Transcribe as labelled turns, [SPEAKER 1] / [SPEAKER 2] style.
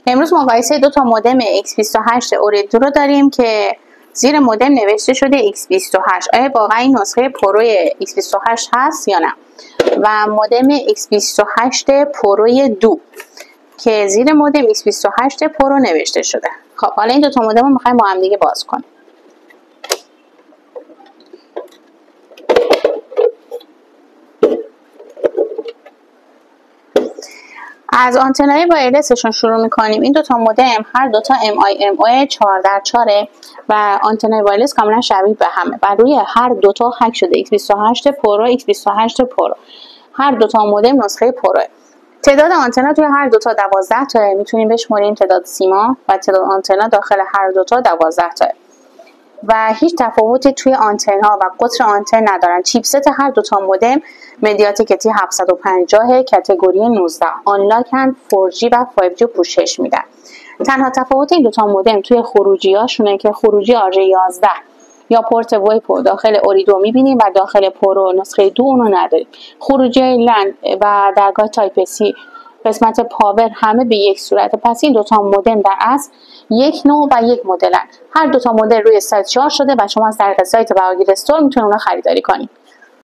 [SPEAKER 1] امروز مقایسه دو تا مودم X28 اوریدو رو داریم که زیر مودم نوشته شده X28. آیا واقعا این نسخه پروی X28 هست یا نه؟ و مودم X28 پروی 2 که زیر مودم X28 پرو نوشته شده. خب حالا این دو تا مودم رو میخوایم با هم دیگه باز کنیم. از آنتنای وایرلسشون شروع میکنیم. این دوتا مودم هر دوتا MIMO 4x4 و آنتنای وایرلس کاملا شبیه به همه و روی هر دوتا هک شده X28 پرو X28 پرو. هر دوتا مودم نسخه پرو. تعداد آنتنا توی هر دوتا 12 تا، میتونیم بشماریم تعداد سیما و تعداد آنتنا داخل هر دوتا 12 تا و هیچ تفاوتی توی آنتنا و قطر آنتن ندارن. چیپست هر دوتا مودم مدیاتک T750 کاتگوری 19 آنلاکن 4G و 5G پوشش میدن. تنها تفاوت این دوتا مودم توی خروجی هاشونه که خروجی RJ11 یا پورت وایپ داخل اوریدو میبینیم و داخل پرو نسخه 2 اونو نداریم. خروجی لن و درگاه تایپ سی قسمت پاور همه به یک صورت. پس این دوتا مودم در اصل یک نوع و یک مدلن. هر دوتا مدل روی سایت شارژ شده و شما از طریق سایت بهاگیر استور میتونید اونها خریداری کنید.